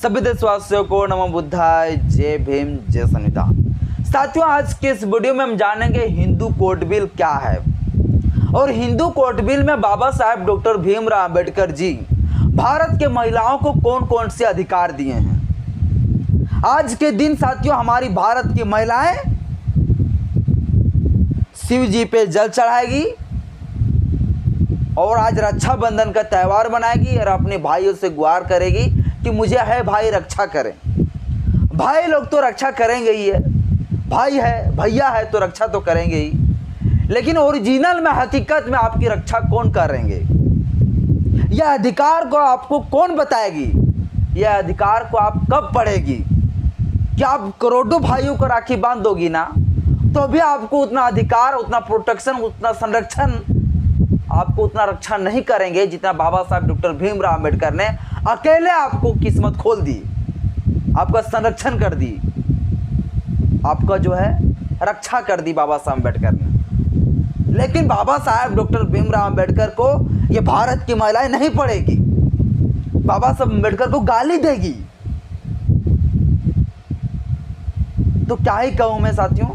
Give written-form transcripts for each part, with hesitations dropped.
सभी देशवासियों को नमो बुद्धाय, जय भीम, जय संविधान। साथियों, आज के इस वीडियो में हम जानेंगे हिंदू कोड बिल क्या है और हिंदू कोड बिल में बाबा साहेब डॉक्टर भीमराव अंबेडकर जी भारत के महिलाओं को कौन कौन से अधिकार दिए हैं। आज के दिन साथियों, हमारी भारत की महिलाएं शिव जी पे जल चढ़ाएगी और आज रक्षाबंधन का त्यौहार मनाएगी और अपने भाइयों से गुहार करेगी कि मुझे है भाई रक्षा करें। भाई लोग तो रक्षा करेंगे ही है, भाई है भैया है तो रक्षा तो करेंगे ही, लेकिन ओरिजिनल में हकीकत में आपकी रक्षा कौन करेंगे? यह अधिकार को आपको कौन बताएगी? यह अधिकार को आप कब पढ़ेगी? क्या आप करोड़ों भाइयों को राखी बांध दोगी ना, तो भी आपको उतना अधिकार, उतना प्रोटेक्शन, उतना संरक्षण, आपको उतना रक्षा नहीं करेंगे जितना बाबा साहब डॉक्टर भीमराव अंबेडकर ने अकेले आपको किस्मत खोल दी, आपका संरक्षण कर दी, आपका जो है रक्षा कर दी बाबा साहब अम्बेडकर ने। लेकिन बाबा साहब डॉक्टर भीमराव अंबेडकर को ये भारत की महिलाएं नहीं पढ़ेगी, बाबा साहब अम्बेडकर को गाली देगी। तो क्या ही कहूं मैं साथियों।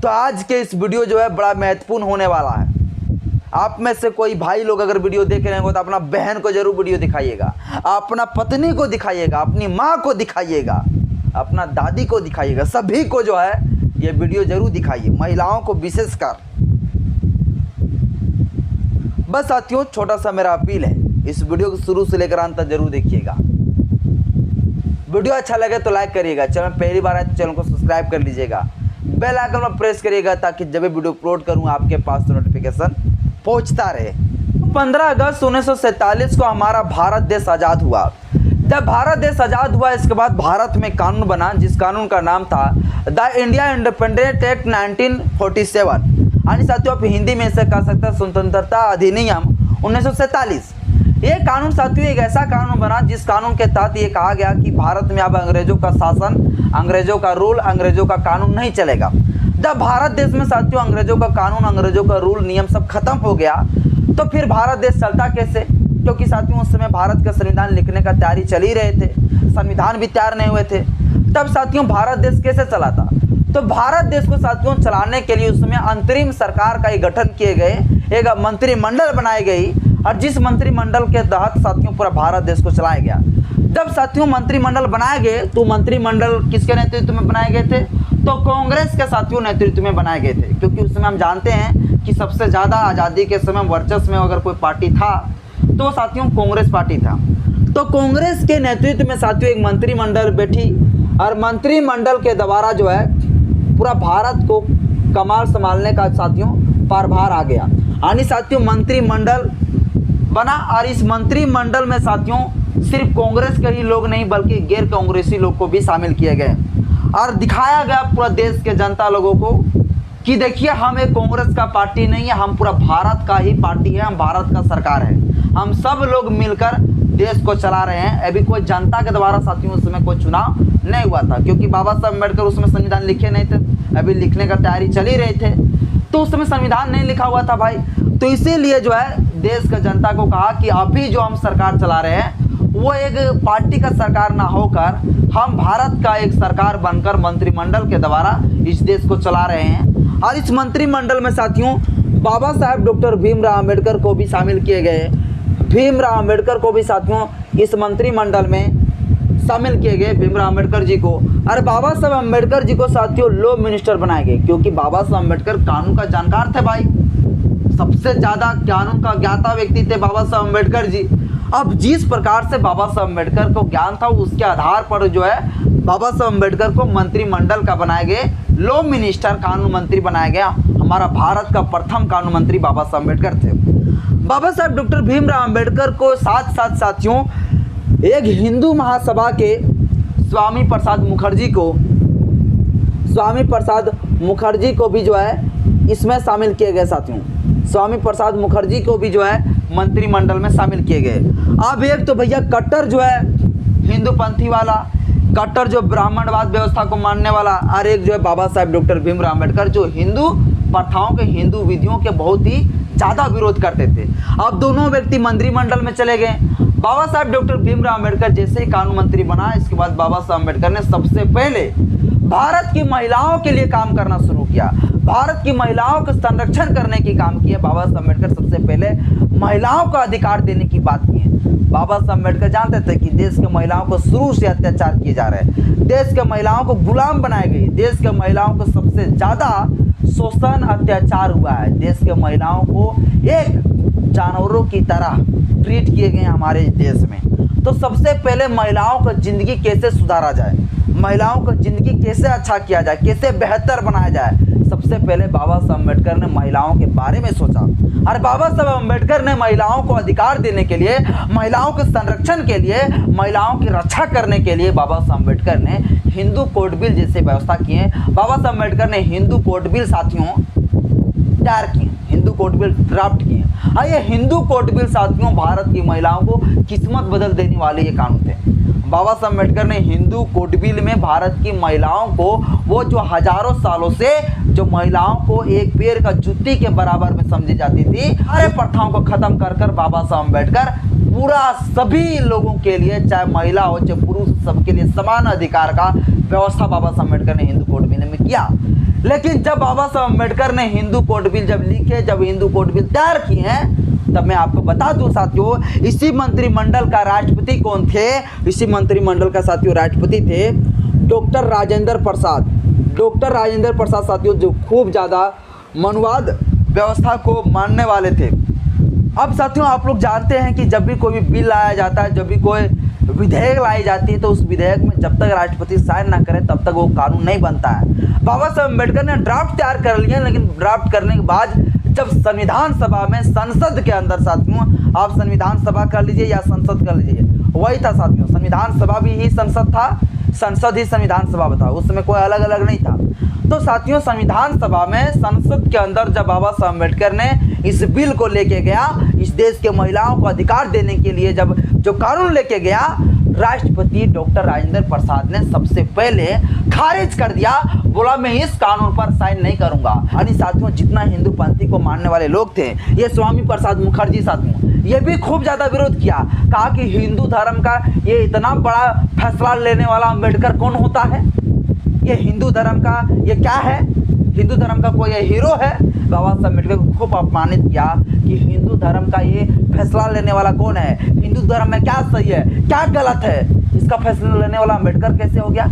तो आज के इस वीडियो जो है बड़ा महत्वपूर्ण होने वाला है। आप में से कोई भाई लोग अगर वीडियो देख रहे हो तो अपना बहन को जरूर वीडियो दिखाइएगा, अपना पत्नी को दिखाइएगा, अपनी माँ को दिखाइएगा, अपना दादी को दिखाइएगा, सभी को जो है ये वीडियो जरूर दिखाइए, महिलाओं को विशेषकर। बस साथियों, छोटा सा मेरा अपील है, इस वीडियो को शुरू से लेकर अंत तक जरूर देखिएगा। वीडियो अच्छा लगे तो लाइक करिएगा, चैनल पहली बार आए तो चैनल को सब्सक्राइब कर लीजिएगा, बेल आइकन पर प्रेस करिएगा ताकि जब भी वीडियो अपलोड करूँ आपके पास तो नोटिफिकेशन पहुंचता रहे। 15 अगस्त 1947 को हमारा भारत देश आज़ाद हुआ। जब भारत देश आज़ाद हुआ, इसके बाद भारत में कानून बना जिस कानून का नाम था द इंडिया इंडिपेंडेंट एक्ट 1947, यानी साथियों आप हिंदी में इसे कह सकते हैं स्वतंत्रता अधिनियम 1947। ये कानून साथियों एक ऐसा कानून बना जिस कानून के तहत ये कहा गया कि भारत में अब अंग्रेजों का शासन, अंग्रेजों का रूल, अंग्रेजों का कानून नहीं चलेगा। जब भारत देश में साथियों अंग्रेजों का कानून, अंग्रेजों का रूल, नियम सब खत्म हो गया तो फिर भारत देश चलता कैसे? क्योंकि साथियों उस समय भारत का संविधान लिखने का तैयारी चल ही रहे थे, संविधान भी तैयार नहीं हुए थे। तब साथियों भारत देश कैसे चला था? तो भारत देश को साथियों चलाने के लिए उस समय अंतरिम सरकार का एक गठन किए गए, एक मंत्रिमंडल बनाई गई और जिस मंत्रिमंडल के तहत साथियों पूरा भारत देश को चलाया गया। जब साथियों मंत्रिमंडल बनाए गए तो मंत्रिमंडल किसके नेतृत्व में बनाए गए थे? तो कांग्रेस के साथियों नेतृत्व में बनाए गए थे, क्योंकि उस समय हम जानते हैं कि सबसे ज़्यादा आज़ादी के समय वर्चस्व में अगर कोई पार्टी था तो साथियों कांग्रेस पार्टी था। तो कांग्रेस के नेतृत्व में साथियों एक मंत्रिमंडल बैठी और मंत्रिमंडल के द्वारा जो है पूरा भारत को कमाल संभालने का साथियों पदभार आ गया, यानी साथियों मंत्रिमंडल बना और इस मंत्रिमंडल में साथियों सिर्फ कांग्रेस के ही लोग नहीं बल्कि गैर कांग्रेसी लोग को भी शामिल किए गए और दिखाया गया पूरा देश के जनता लोगों को कि देखिए हम एक कांग्रेस का पार्टी नहीं है, हम पूरा भारत का ही पार्टी है, हम भारत का सरकार है, हम सब लोग मिलकर देश को चला रहे हैं। अभी कोई जनता के द्वारा साथियों उस समय कोई चुनाव नहीं हुआ था, क्योंकि बाबा साहब अम्बेडकर उस समय संविधान लिखे नहीं थे, अभी लिखने का तैयारी चल ही रहे थे, तो उस समय संविधान नहीं लिखा हुआ था भाई। तो इसीलिए जो है देश का जनता को कहा कि अभी जो हम सरकार चला रहे हैं वो एक पार्टी का सरकार ना होकर हम भारत का एक सरकार बनकर मंत्रिमंडल के द्वारा इस देश को चला रहे हैं। और इस मंत्रिमंडल में साथियों बाबा साहब डॉक्टर भीमराव अंबेडकर को भी शामिल किए गए। भीमराव अंबेडकर को भी साथियों इस मंत्रिमंडल में शामिल किए गए, भीमराव अंबेडकर जी को। और बाबा साहब अंबेडकर जी को साथियों लॉ मिनिस्टर बनाए गए, क्योंकि बाबा साहब अंबेडकर कानून का जानकार थे भाई, सबसे ज़्यादा कानून का ज्ञाता व्यक्ति थे बाबा साहब अंबेडकर जी। अब जिस प्रकार से बाबा साहब अम्बेडकर को ज्ञान था उसके आधार पर जो है बाबा साहब अम्बेडकर को मंत्रिमंडल का बनाए गए, लॉ मिनिस्टर, कानून मंत्री बनाया गया। हमारा भारत का प्रथम कानून मंत्री बाबा साहब अम्बेडकर थे। बाबा साहब डॉक्टर भीमराव अम्बेडकर को साथ साथ साथियों एक हिंदू महासभा के स्वामी प्रसाद मुखर्जी को भी जो है इसमें शामिल किए गए साथियों। स्वामी प्रसाद मुखर्जी को भी जो है मंत्रिमंडल में शामिल किए गए। अब एक तो भैया कट्टर जो है हिंदूपंथी वाला, कट्टर जो ब्राह्मणवाद व्यवस्था को मानने वाला, और एक जो है बाबा साहब डॉक्टर भीमराव अंबेडकर जो हिंदू प्रथाओं के, हिंदू विधियों के बहुत ही ज़्यादा विरोध करते थे। अब दोनों व्यक्ति मंत्रिमंडल में चले गए। बाबा साहब डॉक्टर भीमराव अंबेडकर जैसे ही कानून मंत्री बना, इसके बाद बाबा साहब अंबेडकर ने सबसे पहले भारत की महिलाओं के लिए काम करना शुरू किया। भारत की महिलाओं का संरक्षण करने की काम किया। बाबा साहब अंबेडकर सबसे पहले महिलाओं को अधिकार देने की बात की है। बाबा साहब अंबेडकर जानते थे कि देश के महिलाओं को शुरू से अत्याचार किए जा रहे हैं, देश के महिलाओं को गुलाम बनाए गए, देश के महिलाओं को सबसे ज्यादा शोषण अत्याचार हुआ है, देश के महिलाओं को एक जानवरों की तरह ट्रीट किए गए हमारे देश में। तो सबसे पहले महिलाओं का जिंदगी कैसे सुधारा जाए, महिलाओं को जिंदगी कैसे अच्छा किया जाए, कैसे बेहतर बनाया जाए, सबसे पहले बाबा साहब अम्बेडकर ने महिलाओं के बारे में सोचा। और बाबा साहब अम्बेडकर ने महिलाओं को अधिकार देने के लिए, महिलाओं के संरक्षण के लिए, महिलाओं की रक्षा करने के लिए बाबा साहब अम्बेडकर ने हिंदू कोड बिल जैसे व्यवस्था किए। बाबा साहब अम्बेडकर ने हिंदू कोड बिल साथियों तैयार किए, हिंदू कोड बिल ड्राफ्ट किए। और ये हिंदू कोड बिल साथियों भारत की महिलाओं को किस्मत बदल देने वाले ये कानून थे। बाबा साहब अम्बेडकर ने हिंदू कोड बिल में भारत की महिलाओं को, वो जो हजारों सालों से जो महिलाओं को एक पैर का जुत्ती के बराबर में समझी जाती थी, सारे प्रथाओं को खत्म कर कर बाबा साहब अम्बेडकर पूरा सभी लोगों के लिए, चाहे महिला हो चाहे पुरुष, सबके लिए समान अधिकार का व्यवस्था बाबा साहब अम्बेडकर ने हिंदू कोड बिल में किया। लेकिन जब बाबा साहब अम्बेडकर ने हिंदू कोड बिल जब लिखे, जब हिंदू कोड बिल तैयार किए हैं, तब मैं आपको बता दूं साथियों, इसी मंत्रिमंडल का राष्ट्रपति कौन थे? इसी मंत्रिमंडल का साथियों राष्ट्रपति थे डॉक्टर राजेंद्र प्रसाद। डॉक्टर राजेंद्र प्रसाद साथियों जो खूब ज़्यादा मनुवाद व्यवस्था को मानने वाले थे। अब साथियों आप लोग जानते हैं कि जब भी कोई भी बिल लाया जाता है, जब भी कोई विधेयक लाई जाती है, तो उस विधेयक में जब तक राष्ट्रपति साइन ना करे तब तक वो कानून नहीं बनता है। बाबा साहब अम्बेडकर ने ड्राफ्ट तैयार कर लिया, लेकिन ड्राफ्ट करने के बाद जब संविधान सभा में, संसद के अंदर साथियों, आप संविधान सभा कर लीजिए या संसद कर लीजिए, वही था साथियों, संविधान सभा भी ही संसद था, संसद ही संविधान सभा था, उस समय कोई अलग अलग नहीं था। तो साथियों संविधान सभा में, संसद के अंदर जब बाबा साहब अम्बेडकर ने इस बिल को लेके गया, इस देश के महिलाओं को अधिकार देने के लिए जब जो कानून लेके गया, राष्ट्रपति डॉक्टर राजेंद्र प्रसाद ने सबसे पहले खारिज कर दिया, बोला मैं इस कानून पर साइन नहीं करूंगा। यानी साथियों जितना हिंदू पंथी को मानने वाले लोग थे, ये स्वामी प्रसाद मुखर्जी साथियों, ये भी खूब ज्यादा विरोध किया, कहा कि हिंदू धर्म का ये इतना बड़ा फैसला लेने वाला अम्बेडकर कौन होता है, ये हिंदू धर्म का ये क्या है, हिंदू धर्म का कोई ये हीरो है। बाबा साहब अम्बेडकर को खूब अपमानित किया कि हिंदू धर्म का ये फैसला लेने वाला कौन है, हिंदू धर्म में क्या सही है क्या गलत है, इसका फैसला लेने वाला अम्बेडकर कैसे हो गया।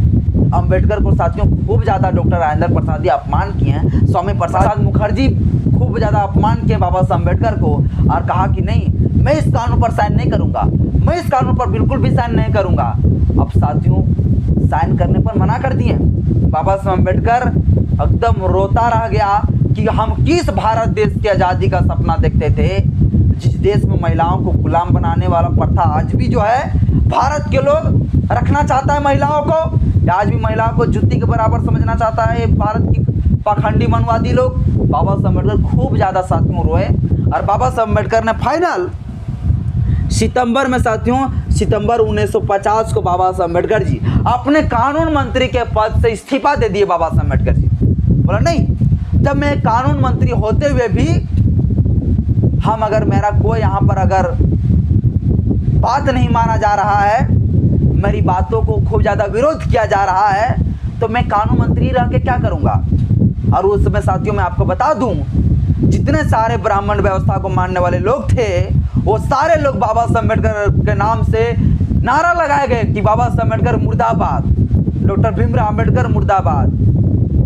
अम्बेडकर को साथियों खूब ज़्यादा डॉक्टर राजेंद्र प्रसाद अपमान किए हैं, स्वामी प्रसाद मुखर्जी खूब ज़्यादा अपमान किए बाबा साहब अम्बेडकर को, और कहा कि नहीं मैं इस कानून पर साइन नहीं करूँगा, मैं इस कानून पर बिल्कुल भी साइन नहीं करूँगा। अब साथियों साइन करने पर मना कर दिए। बाबा साहब अम्बेडकर एकदम रोता रह गया कि हम किस भारत देश की आज़ादी का सपना देखते थे, जिस देश में महिलाओं को गुलाम बनाने वाला प्रथा आज भी जो है भारत के लोग रखना चाहता है महिलाओं को, आज भी महिलाओं को जुत्ती के बराबर समझना चाहता है भारत की पाखंडी मनवादी लोग। बाबा साहब अम्बेडकर खूब ज़्यादा साथियों रोए, और बाबा साहब अम्बेडकर ने फाइनल सितंबर में साथियों, सितंबर 1950 को बाबा साहब अम्बेडकर जी अपने कानून मंत्री के पद से इस्तीफा दे दिए। बाबा साहब अम्बेडकर जी बोला नहीं, जब मैं कानून मंत्री होते हुए भी हम अगर मेरा कोई यहाँ पर अगर बात नहीं माना जा रहा है, मेरी बातों को खूब ज़्यादा विरोध किया जा रहा है, तो मैं कानून मंत्री रह के क्या करूँगा। और उस समय साथियों मैं आपको बता दूं, जितने सारे ब्राह्मण व्यवस्था को मानने वाले लोग थे, वो सारे लोग बाबा साहब अम्बेडकर के नाम से नारा लगाए गए कि बाबा साहब अम्बेडकर मुर्दाबाद, डॉक्टर भीमराव अम्बेडकर मुर्दाबाद।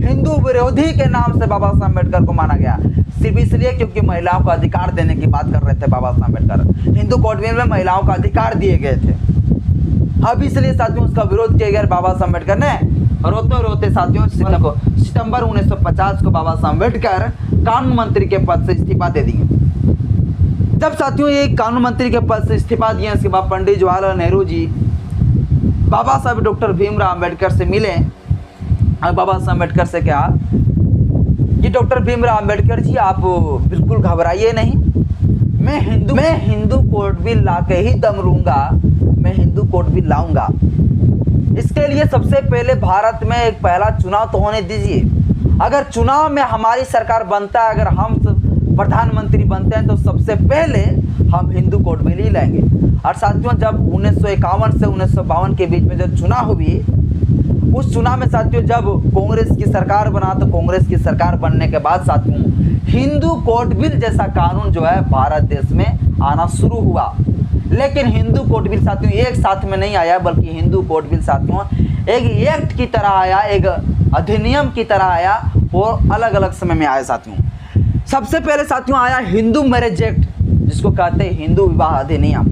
हिंदू विरोधी के नाम से बाबा साहब अम्बेडकर को माना गया, सिर्फ इसलिए क्योंकि महिलाओं को अधिकार देने की बात कर रहे थे बाबा साहब अम्बेडकर। हिंदू कोड बिल में महिलाओं को अधिकार दिए गए थे, अब इसलिए साथियों उसका विरोध किया गया। बाबा साहब अम्बेडकर ने रोते रोते साथियों सितंबर 1950 को बाबा साहब अम्बेडकर कानून मंत्री के पद से इस्तीफा दे दिए। जब साथियों ये कानून मंत्री के पद से इस्तीफा दिए, इसके बाद पंडित जवाहरलाल नेहरू जी बाबा साहब डॉक्टर भीमराव अम्बेडकर से मिले, और बाबा साहब अम्बेडकर से कहा कि डॉक्टर भीमराव अम्बेडकर जी आप बिल्कुल घबराइए नहीं, मैं हिंदू कोड बिल ला के ही दम लूंगा, मैं हिंदू कोड बिल लाऊंगा। इसके लिए सबसे पहले भारत में एक पहला चुनाव तो होने दीजिए, अगर चुनाव में हमारी सरकार बनता है, अगर हम प्रधानमंत्री बनते हैं तो सबसे पहले हम हिंदू कोड बिल ही लेंगे। और साथियों जब 1951 से 1952 के बीच में जब चुनाव हुई, उस चुनाव में साथियों जब कांग्रेस की सरकार बना, तो कांग्रेस की सरकार बनने के बाद साथियों हिंदू कोड बिल जैसा कानून जो है भारत देश में आना शुरू हुआ। लेकिन हिंदू कोड बिल साथियों एक साथ में नहीं आया, बल्कि हिंदू कोड बिल साथियों एक एक्ट की तरह आया, एक अधिनियम की तरह आया, और अलग अलग समय में आया साथियों। सबसे पहले साथियों आया हिंदू मैरिज एक्ट, जिसको कहते हैं हिंदू विवाह अधिनियम,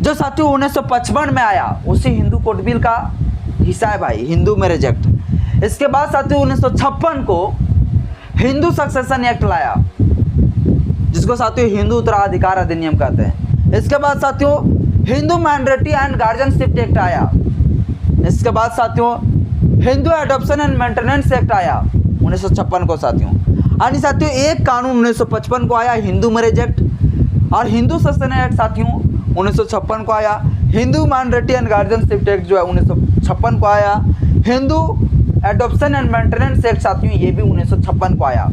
जो साथियों 1955 में आया। उसी हिंदू कोड बिल का हिस्सा है भाई हिंदू मैरिज एक्ट। इसके बाद साथियों 1956 को हिंदू सक्सेशन एक्ट लाया, जिसको साथियों हिंदू उत्तराधिकार अधिनियम कहते हैं। इसके बाद साथियों Hindu minority and guardianship act आया। इसके बाद साथियों Hindu adoption and maintenance act आया 1956 को साथियों। यानी साथियों एक कानून 1955 को आया हिंदू मैरिज एक्ट, और हिंदू सक्सेशन एक्ट साथियों 1956 को आया। Hindu minority and guardianship act जो है 1956 को आया। Hindu adoption and maintenance act साथियों ये भी 1956 को आया।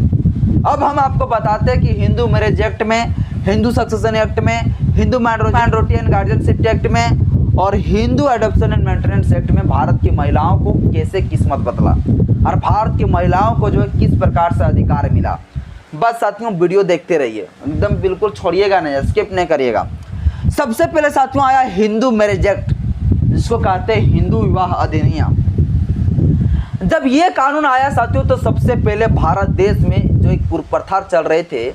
अब हम आपको बताते हैं कि हिंदू मैरिज एक्ट में, हिंदू सक्सेशन एक्ट में, Hindu minority and guardianship act में और Hindu adoption and maintenance act में भारत की महिलाओं को कैसे किस्मत बदला और भारत की महिलाओं को जो है किस प्रकार से अधिकार मिला। बस साथियों वीडियो देखते रहिए, एकदम बिल्कुल छोड़िएगा नहीं, स्किप नहीं करिएगा। सबसे पहले साथियों आया हिंदू मैरिज एक्ट, जिसको कहते हैं हिंदू विवाह अधिनियम। जब ये कानून आया साथियों तो सबसे पहले भारत देश में जो एक कुप्रथा चल रहे थे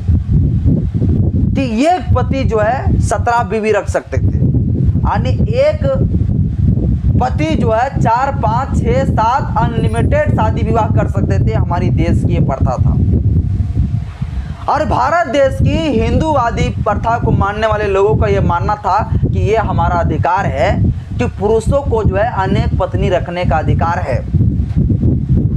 कि एक पति जो है 17 बीवी रख सकते थे, यानी एक पति जो है 4, 5, 6, 7 अनलिमिटेड शादी विवाह कर सकते थे। हमारी देश की ये प्रथा था, और भारत देश की हिंदूवादी प्रथा को मानने वाले लोगों का ये मानना था कि ये हमारा अधिकार है कि पुरुषों को जो है अनेक पत्नी रखने का अधिकार है।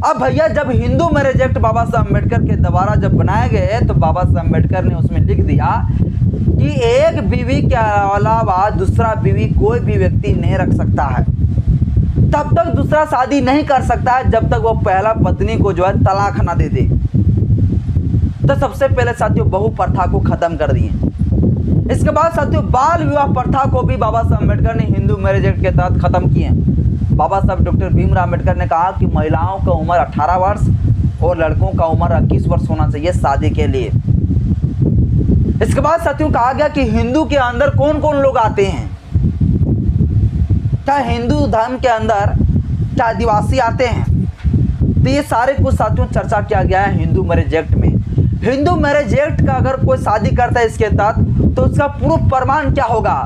अब भैया जब हिंदू मैरिज एक्ट बाबा साहब अम्बेडकर के द्वारा जब बनाए गए तो बाबा साहब अम्बेडकर ने उसमें लिख दिया कि एक बीवी के अलावा दूसरा बीवी कोई भी व्यक्ति नहीं रख सकता है, तब तक दूसरा शादी नहीं कर सकता है जब तक वो पहला पत्नी को जो है तलाक ना दे दे। तो सबसे पहले साथियों बहु प्रथा को खत्म कर दिए। इसके बाद साथियों बाल विवाह प्रथा को भी बाबा साहब अम्बेडकर ने हिंदू मैरिज एक्ट के तहत खत्म किए। बाबा साहब डॉक्टर भीमराव अम्बेडकर ने कहा कि महिलाओं का उम्र 18 वर्ष और लड़कों का उम्र 21 वर्ष होना चाहिए शादी के लिए। इसके बाद साथियों कहा गया कि हिंदू के अंदर कौन कौन लोग आते हैं, क्या हिंदू धर्म के अंदर क्या आदिवासी आते हैं, तो ये सारे कुछ साथियों चर्चा किया गया है हिंदू मैरिज एक्ट में। हिंदू मैरिज एक्ट का अगर कोई शादी करता है इसके तहत तो उसका प्रूफ प्रमाण क्या होगा,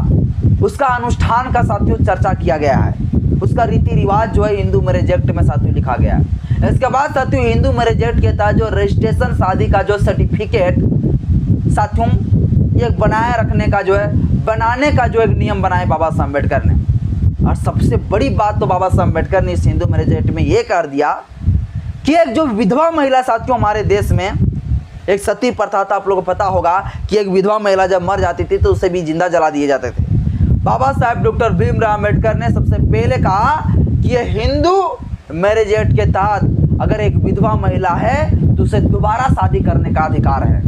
उसका अनुष्ठान का साथियों चर्चा किया गया है, उसका रीति रिवाज जो है हिंदू मैरिज एक्ट में साथियों लिखा गया है। इसके बाद साथियों हिंदू मैरिज एक्ट के तहत जो रजिस्ट्रेशन शादी का जो सर्टिफिकेट साथियों ये बनाए रखने का जो है बनाने का जो एक नियम बनाए बाबा साहब अम्बेडकर ने। और सबसे बड़ी बात तो बाबा साहब अम्बेडकर ने इस हिंदू मैरिज एक्ट में ये कर दिया कि एक जो विधवा महिला साथियों हमारे देश में एक सती प्रथा था, आप लोगों को पता होगा कि एक विधवा महिला जब मर जाती थी तो उसे भी जिंदा जला दिए जाते थे। बाबा साहब डॉक्टर भीमराव अम्बेडकर ने सबसे पहले कहा कि ये हिंदू मैरिज एक्ट के तहत अगर एक विधवा महिला है तो उसे दोबारा शादी करने का अधिकार है।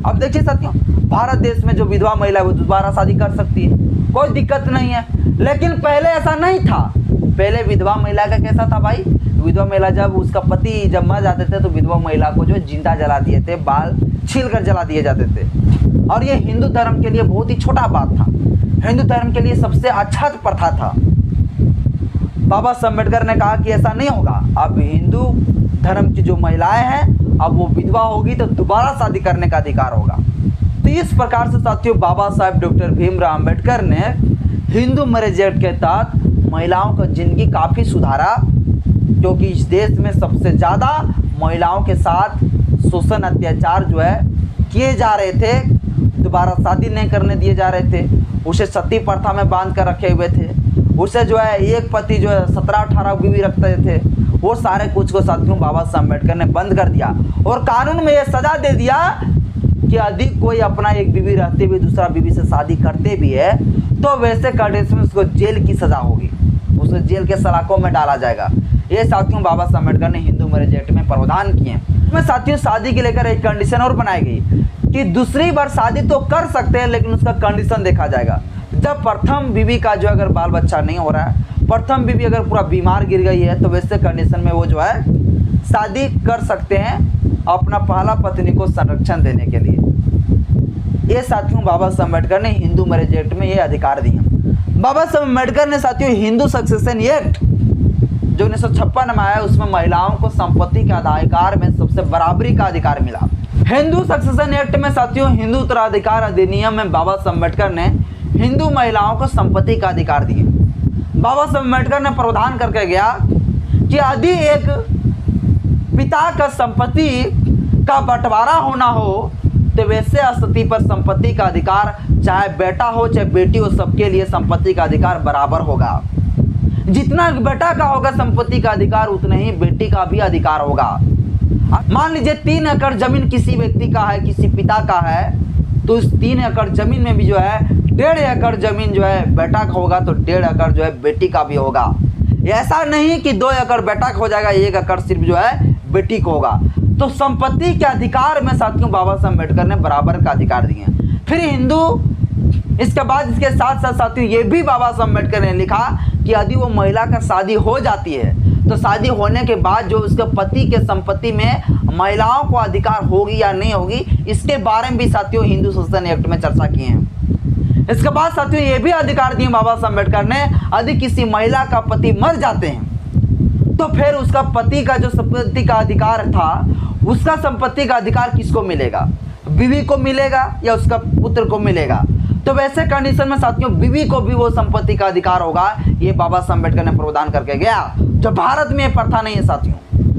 अब देखिए साथियों भारत देश में जो विधवा महिला है वो दोबारा शादी कर सकती है, कोई दिक्कत नहीं है। लेकिन पहले ऐसा नहीं था। पहले विधवा महिला का कैसा था भाई, विधवा महिला जब उसका पति जब मर जाते थे तो विधवा महिला को जो जिंदा जला दिए थे, बाल छील कर जला दिए जाते थे। और ये हिंदू धर्म के लिए बहुत ही छोटा बात था, हिंदू धर्म के लिए सबसे अच्छा प्रथा था। बाबा साहब अम्बेडकर ने कहा कि ऐसा नहीं होगा, अब हिंदू धर्म की जो महिलाएं हैं अब वो विधवा होगी तो दोबारा शादी करने का अधिकार होगा। तो इस प्रकार से साथियों बाबा साहब डॉक्टर भीमराव अम्बेडकर ने हिंदू मैरिज एक्ट के तहत महिलाओं का जिंदगी काफ़ी सुधारा, क्योंकि इस देश में सबसे ज़्यादा महिलाओं के साथ शोषण अत्याचार जो है किए जा रहे थे, दोबारा शादी नहीं करने दिए जा रहे थे, उसे सती प्रथा में बांध कर रखे हुए थे, उसे जो है एक पति जो है 17-18 बीवी रखते थे। वो सारे कुछ को साथियों बाबा साहब अम्बेडकर ने बंद कर दिया और कानून में ये सजा दे दिया कि यदि कोई अपना एक बीवी रहते हुए दूसरा बीवी से शादी करते भी है तो वैसे कंडीशन में उसको जेल की सज़ा होगी, उसे जेल के सलाखों में डाला जाएगा। ये साथियों बाबा साहब अम्बेडकर ने हिंदू मैरिज एक्ट में प्रावधान किए हैं। में साथियों शादी के लेकर एक कंडीशन और बनाई गई कि दूसरी बार शादी तो कर सकते हैं, लेकिन उसका कंडीशन देखा जाएगा। जब प्रथम बीवी का जो अगर बाल बच्चा नहीं हो रहा है, प्रथम बीवी अगर पूरा बीमार गिर गई है, तो वैसे कंडीशन में वो जो है शादी कर सकते हैं अपना पहला पत्नी को संरक्षण देने के लिए। ये साथियों बाबा साहब अम्बेडकर ने हिंदू मैरिज एक्ट में ये अधिकार दिए। बाबा साहब अम्बेडकर ने साथियों हिंदू सक्सेशन एक्ट जो 1956 में आया, उसमें महिलाओं को संपत्ति के अधिकार में सबसे बराबरी का अधिकार मिला। हिंदू सक्सेशन एक्ट में साथियों हिंदू उत्तराधिकार अधिनियम में बाबा साहब अम्बेडकर ने हिंदू महिलाओं को संपत्ति का अधिकार दिए। बाबा साहब अम्बेडकर ने प्रावधान करके गया कि यदि एक पिता का संपत्ति का बंटवारा होना हो, तो वैसे स्थिति पर संपत्ति का अधिकार चाहे बेटा हो चाहे बेटी हो, सबके लिए संपत्ति का अधिकार बराबर होगा। जितना बेटा का होगा संपत्ति का अधिकार, उतना ही बेटी का भी अधिकार होगा। मान लीजिए 3 एकड़ जमीन किसी व्यक्ति का है, किसी पिता का है, तो उस 3 एकड़ जमीन में भी जो है 1.5 एकड़ जमीन जो है बेटा का होगा, तो 1.5 एकड़ जो है बेटी का भी होगा। ऐसा नहीं कि 2 एकड़ बेटा का हो जाएगा, 1 एकड़ सिर्फ जो है बेटी को होगा। तो संपत्ति के अधिकार में साथियों बाबा साहब अम्बेडकर ने बराबर का अधिकार दिए। फिर हिंदू इसके बाद इसके साथ साथ साथियों ये भी बाबा साहब अम्बेडकर ने लिखा कि यदि वो महिला का शादी हो जाती है, तो शादी होने के बाद जो उसके पति के संपत्ति में महिलाओं को अधिकार होगी या नहीं होगी, इसके बारे में भी साथियों हिंदू सक्सेशन एक्ट में चर्चा की है। इसके बाद साथियों ये भी अधिकार दिए बाबा साहब अम्बेडकर ने, यदि किसी महिला का पति मर जाते हैं, तो फिर उसका पति का जो संपत्ति का अधिकार था, उसका संपत्ति का अधिकार किसको मिलेगा? बीवी को मिलेगा या उसका पुत्र को मिलेगा? तो वैसे कंडीशन में साथियों बीवी को भी वो संपत्ति का अधिकार होगा। ये बाबा साहब अम्बेडकर ने प्रावधान करके गया, जो भारत में प्रथा नहीं है साथियों।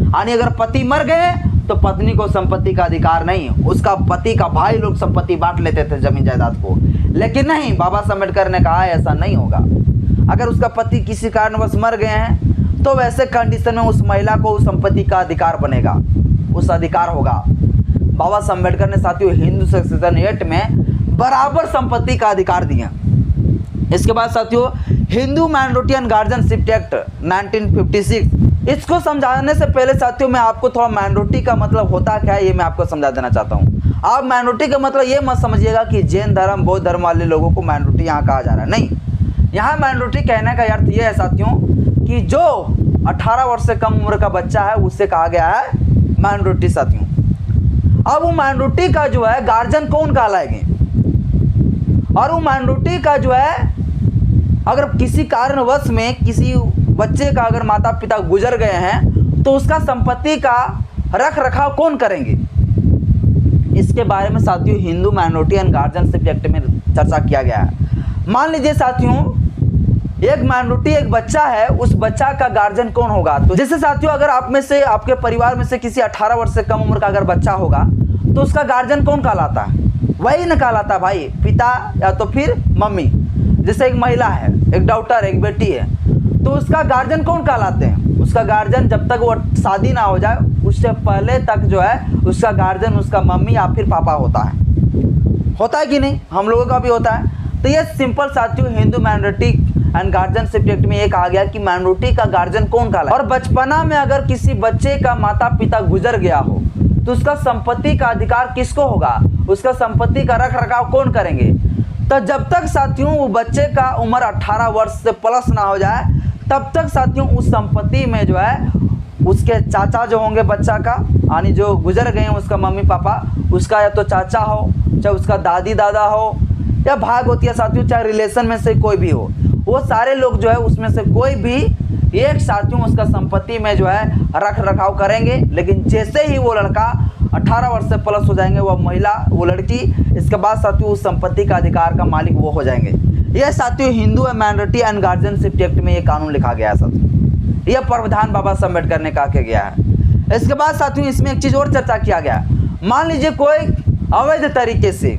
यानी अगर पति मर गए तो पत्नी को संपत्ति का अधिकार नहीं, उसका पति का भाई लोग संपत्ति बांट लेते थे जमीन जायदाद को, लेकिन नहीं, बाबा साहब अम्बेडकर ने कहा ऐसा नहीं होगा। अगर उसका पति किसी कारणवश मर गए हैं, तो वैसे कंडीशन में उस महिला को उस संपत्ति का अधिकार बनेगा, उस अधिकार होगा। बाबा साहब अम्बेडकर ने साथियों हिंदू सक्सेशन एक्ट में बराबर संपत्ति का अधिकार दिया। इसके बाद साथियों Hindu minority and guardianship act 1956, इसको समझाने से पहले साथियों मैं आपको थोड़ा माइनॉरिटी का मतलब होता क्या है ये मैं आपको समझा देना चाहता हूँ। आप माइनॉरिटी का मतलब ये मत समझिएगा कि जैन धर्म बौद्ध धर्म वाले लोगों को माइनॉरिटी यहाँ कहा जा रहा है, नहीं। यहाँ माइनॉरिटी कहने का अर्थ ये है साथियों कि जो 18 वर्ष से कम उम्र का बच्चा है उससे कहा गया है माइनॉरिटी साथियों। अब वो माइनॉरिटी का जो है गार्जियन कौन कहलाएंगे, और वो माइनॉरिटी का जो है अगर किसी कारणवश में किसी बच्चे का अगर माता पिता गुजर गए हैं, तो उसका संपत्ति का रख रखाव कौन करेंगे, इसके बारे में साथियों Hindu minority and guardianship act में चर्चा किया गया है। मान लीजिए साथियों एक माइनॉरिटी एक बच्चा है, उस बच्चा का गार्जियन कौन होगा? तो जैसे साथियों अगर आप में से आपके परिवार में से किसी 18 वर्ष से कम उम्र का अगर बच्चा होगा, तो उसका गार्जियन कौन कहलाता है? वही न कहलाता भाई, पिता या तो फिर मम्मी। जैसे एक महिला है, एक डॉटर, एक बेटी है, तो उसका गार्जियन कौन कहलाते हैं? उसका गार्जियन जब तक वो शादी ना हो जाए उससे पहले तक जो है उसका गार्जियन उसका मम्मी या फिर पापा होता है कि नहीं? हम लोगों का भी होता है। तो ये सिंपल साथियों Hindu minority and guardianship act में ये कहा गया कि माइनॉरिटी का गार्जियन कौन कहलाए। और बचपना में अगर किसी बच्चे का माता पिता गुजर गया हो, तो उसका संपत्ति का अधिकार किसको होगा? उसका संपत्ति का रख रखाव कौन करेंगे? तो जब तक साथियों वो बच्चे का उम्र 18 वर्ष से प्लस ना हो जाए, तब तक साथियों उस संपत्ति में जो है उसके चाचा जो होंगे बच्चा का, यानी जो गुजर गए हैं उसका मम्मी पापा, उसका या तो चाचा हो, चाहे उसका दादी दादा हो, या भाग होती है साथियों, चाहे रिलेशन में से कोई भी हो, वो सारे लोग जो है उसमें से कोई भी एक साथियों उसका संपत्ति में जो है रख रखाव करेंगे। लेकिन जैसे ही वो लड़का 18 वर्ष से प्लस हो जाएंगे, वो महिला वो लड़की, इसके बाद साथियों उस संपत्ति का अधिकार का मालिक वो हो जाएंगे। यह साथियों Hindu minority and guardianship act में ये कानून लिखा गया है साथियों, यह प्रावधान बाबा साहब अम्बेडकर ने कहा के गया है। इसके बाद साथियों इसमें एक चीज़ और चर्चा किया गया। मान लीजिए कोई अवैध तरीके से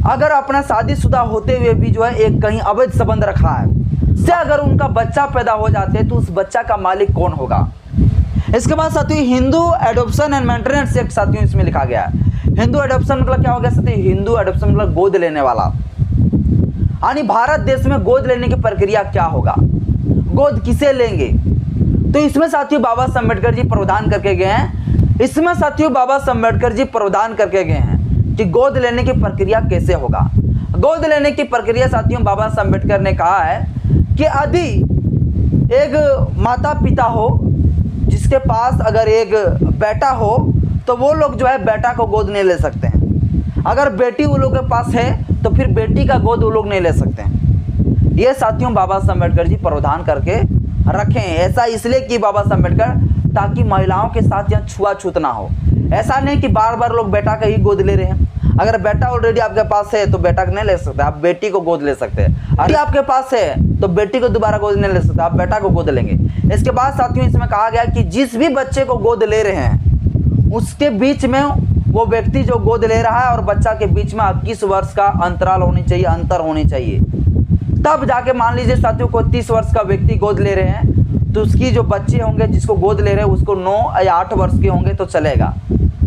अगर अपना शादीशुदा होते हुए भी जो है एक कहीं अवैध संबंध रखा है, से अगर उनका बच्चा पैदा हो जाते हैं, तो उस बच्चा का मालिक कौन होगा? इसके बाद साथियों Hindu adoption and maintenance act साथियों इसमें लिखा गया है। हिंदू एडॉप्शन मतलब क्या हो गया साथियों? हिंदू एडॉप्शन मतलब गोद लेने वाला, यानी भारत देश में गोद लेने की प्रक्रिया क्या होगा, गोद किसे लेंगे, तो इसमें साथियों बाबा साहब अम्बेडकर जी प्रावधान करके गए हैं, इसमें साथियों बाबा साहब अम्बेडकर जी प्रावधान करके गए हैं कि गोद लेने की प्रक्रिया कैसे होगा। गोद लेने की प्रक्रिया साथियों बाबा साहब अम्बेडकर ने कहा है कि यदि एक माता पिता हो जिसके पास अगर एक बेटा हो तो वो लोग जो है बेटा को गोद नहीं ले सकते हैं। अगर बेटी वो लोग के पास है तो फिर बेटी का गोद वो लोग नहीं ले सकते हैं। ये साथियों बाबा साहब अम्बेडकर जी प्रावधान करके रखे हैं। ऐसा इसलिए कि बाबा साहब अम्बेडकर ताकि महिलाओं के साथ यहाँ छुआछूत ना हो। ऐसा नहीं कि बार बार लोग बेटा का ही गोद ले रहे हैं। अगर बेटा ऑलरेडी आपके पास है तो बेटा को नहीं ले सकते, आप बेटी को गोद ले सकते हैं। अगर आपके पास है तो बेटी को दोबारा गोद नहीं ले सकते, आप बेटा को गोद लेंगे। इसके बाद साथियों इसमें कहा गया कि जिस भी बच्चे को गोद ले रहे हैं उसके बीच में वो व्यक्ति जो गोद ले रहा है और बच्चा के बीच में 21 वर्ष का अंतराल होनी चाहिए, अंतर होनी चाहिए। तब जाके मान लीजिए साथियों को 30 वर्ष का व्यक्ति गोद ले रहे हैं तो उसकी जो बच्चे होंगे जिसको गोद ले रहे हैं उसको 9 या 8 वर्ष के होंगे तो चलेगा,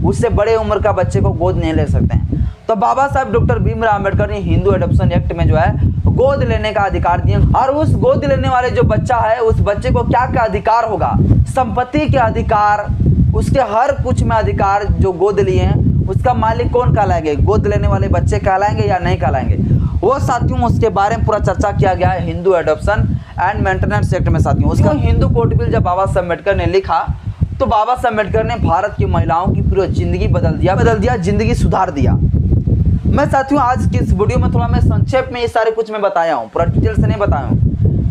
उससे बड़े उम्र का बच्चे को गोद नहीं ले सकते हैं। तो बाबा साहब डॉक्टर भीमराव अम्बेडकर ने हिंदू एडॉप्शन एक्ट में जो है गोद लेने का अधिकार दिए और उस गोद लेने वाले जो बच्चा है उस बच्चे को क्या क्या अधिकार होगा, संपत्ति के अधिकार, उसके हर कुछ में अधिकार। जो गोद लिए हैं उसका मालिक कौन कहलाएंगे, गोद लेने वाले बच्चे कहलाएंगे या नहीं कहलाएंगे, वो साथियों उसके बारे में पूरा चर्चा किया गया है Hindu adoption and maintenance act में। साथियों उसका हिंदू कोड बिल जब बाबा साहब अम्बेडकर ने लिखा तो बाबा साहब अम्बेडकर ने भारत की महिलाओं की पूरी जिंदगी बदल दिया, जिंदगी सुधार दिया। मैं साथियों आज की इस वीडियो में थोड़ा मैं संक्षेप में ये सारे कुछ मैं बताया हूँ, पूरा डिटेल से नहीं बताया हूँ।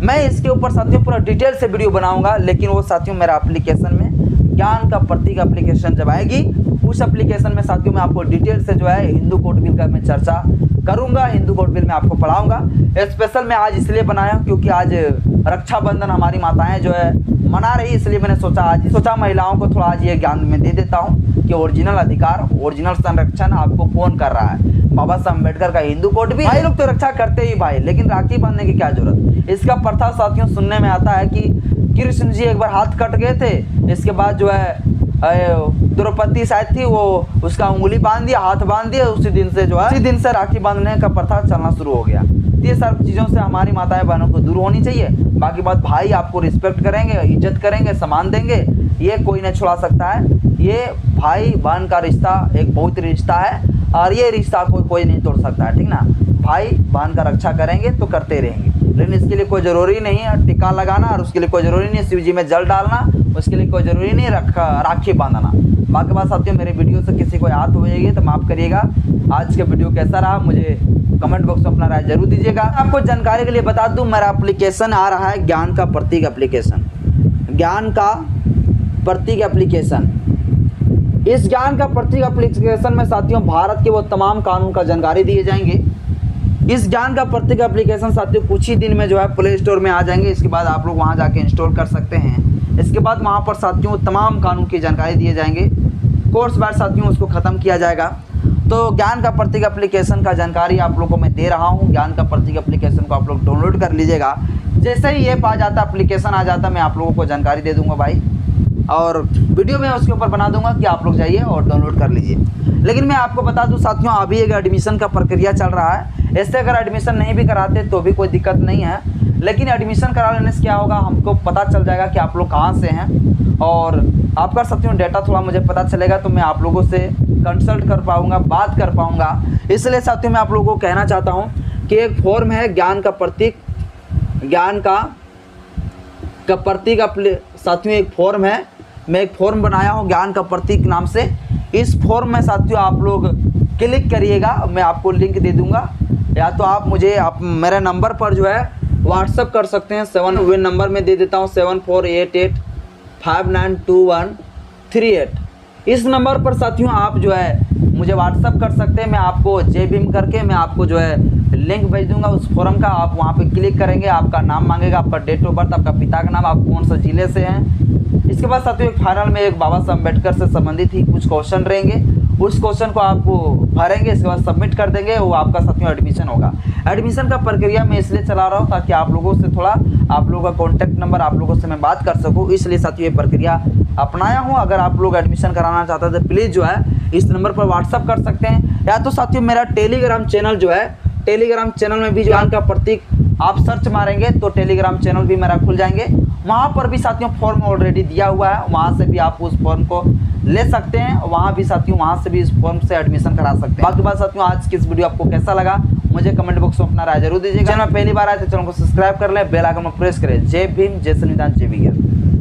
मैं इसके ऊपर साथियों पूरा डिटेल से वीडियो बनाऊंगा, लेकिन वो साथियों मेरा एप्लीकेशन में ज्ञान का प्रतीक एप्लीकेशन जब आएगी उस एप्लीकेशन में साथियों मैं आपको डिटेल से जो है हिंदू कोड बिल का मैं चर्चा करूंगा, हिंदू कोड बिल में आपको पढ़ाऊंगा। स्पेशल मैं आज इसलिए बनाया क्योंकि आज रक्षाबंधन हमारी माताएं जो है मना रही, इसलिए मैंने सोचा महिलाओं को थोड़ा आज ये ज्ञान में दे देता हूँ कि ओरिजिनल अधिकार, ओरिजिनल संरक्षण आपको कौन कर रहा है। बाबा साहब अम्बेडकर का हिंदू कोड भी भाई लोग तो रक्षा करते ही भाई, लेकिन राखी बांधने की क्या जरूरत। इसका प्रथा साथियों सुनने में आता है कि कृष्ण जी एक बार हाथ कट गए थे, इसके बाद जो है द्रौपदी शायद थी वो उसका उंगली बांध दिया, हाथ बांध दिया, उसी दिन से राखी बांधने का प्रथा चलना शुरू हो गया। ये सब चीज़ों से हमारी माताएं बहनों को दूर होनी चाहिए। बाकी बात भाई आपको रिस्पेक्ट करेंगे, इज्जत करेंगे, सम्मान देंगे, ये कोई नहीं छुड़ा सकता है। ये भाई बहन का रिश्ता एक पवित्र रिश्ता है और ये रिश्ता कोई नहीं तोड़ सकता है, ठीक ना। भाई बहन का रक्षा करेंगे तो करते रहेंगे, लेकिन इसके लिए कोई ज़रूरी नहीं है टिका लगाना और उसके लिए कोई ज़रूरी नहीं है शिव जी में जल डालना, उसके लिए कोई ज़रूरी नहीं राखी बांधना। बाकी बात साथियों मेरे वीडियो से किसी को याद हो जाएगी तो माफ़ करिएगा। आज के वीडियो कैसा रहा मुझे कमेंट बॉक्स में अपना राय जरूर दीजिएगा। आपको जानकारी के लिए बता दूं मेरा एप्लीकेशन आ रहा है ज्ञान का प्रतीक एप्लीकेशन, ज्ञान का प्रतीक एप्लीकेशन। इस ज्ञान का प्रतीक एप्लीकेशन में साथियों भारत के वो तमाम कानून का जानकारी दिए जाएंगे। इस ज्ञान का प्रतीक एप्लीकेशन साथियों कुछ ही दिन में जो है प्ले स्टोर में आ जाएंगे, इसके बाद आप लोग वहां जाके इंस्टॉल कर सकते हैं। इसके बाद वहां पर साथियों तमाम कानून की जानकारी दिए जाएंगे, कोर्स बार साथियों उसको ख़त्म किया जाएगा। तो ज्ञान का प्रतीक एप्लीकेशन का जानकारी आप लोगों को मैं दे रहा हूं। ज्ञान का प्रतीक एप्लीकेशन को आप लोग डाउनलोड कर लीजिएगा। जैसे ही ऐप आ जाता, एप्लीकेशन आ जाता, मैं आप लोगों को जानकारी दे दूंगा भाई, और वीडियो में उसके ऊपर बना दूंगा कि आप लोग जाइए और डाउनलोड कर लीजिए। लेकिन मैं आपको बता दूं साथियों अभी एक एडमिशन का प्रक्रिया चल रहा है। ऐसे अगर एडमिशन नहीं भी कराते तो भी कोई दिक्कत नहीं है, लेकिन एडमिशन करा लेने से क्या होगा, हमको पता चल जाएगा कि आप लोग कहाँ से हैं और आपका साथियों डेटा थोड़ा मुझे पता चलेगा तो मैं आप लोगों से कंसल्ट कर पाऊँगा, बात कर पाऊँगा। इसलिए साथियों मैं आप लोगों को कहना चाहता हूँ कि एक फॉर्म है ज्ञान का प्रतीक, ज्ञान का प्रतीक साथियों एक फॉर्म है, मैं एक फॉर्म बनाया हूँ ज्ञान का प्रतीक नाम से। इस फॉर्म में साथियों आप लोग क्लिक करिएगा, मैं आपको लिंक दे दूंगा, या तो आप मुझे मेरे नंबर पर जो है व्हाट्सअप कर सकते हैं। 7 नंबर में दे देता हूँ 7488592138। इस नंबर पर साथियों आप जो है मुझे व्हाट्सअप कर सकते हैं। मैं आपको जेबीम करके मैं आपको जो है लिंक भेज दूंगा उस फॉर्म का। आप वहाँ पे क्लिक करेंगे, आपका नाम मांगेगा, आपका डेट ऑफ बर्थ, आपका पिता का नाम, आप कौन सा जिले से हैं। इसके बाद साथियों एक फाइनल में एक बाबा साहब अम्बेडकर से संबंधित ही कुछ क्वेश्चन रहेंगे, उस क्वेश्चन को आप भरेंगे, इसके बाद सबमिट कर देंगे, वो आपका साथियों एडमिशन होगा। एडमिशन का प्रक्रिया मैं इसलिए चला रहा हूँ ताकि आप लोगों से थोड़ा आप लोगों का कॉन्टैक्ट नंबर आप लोगों से मैं बात कर सकूँ, इसलिए साथियों ये प्रक्रिया अपनाया हूँ। अगर आप लोग एडमिशन कराना चाहते हैं तो प्लीज़ जो है इस नंबर पर व्हाट्सअप कर सकते हैं, या तो साथियों मेरा टेलीग्राम चैनल जो है, टेलीग्राम चैनल में भी ज्ञान का प्रतीक आप सर्च मारेंगे तो टेलीग्राम चैनल भी मेरा खुल जाएंगे, वहाँ पर भी साथियों फॉर्म ऑलरेडी दिया हुआ है, वहाँ से भी आप उस फॉर्म को ले सकते हैं। वहाँ भी साथियों वहाँ से भी इस फॉर्म से एडमिशन करा सकते हैं। बाकी बात साथियों आज की इस वीडियो आपको कैसा लगा मुझे कमेंट बॉक्स में अपना राय जरूर दीजिएगा। चैनल पहली बार आए तो चैनल को सब्सक्राइब कर लें, बेल आइकन में प्रेस करें। जय भीम, जय संविधान, जय विज्ञान।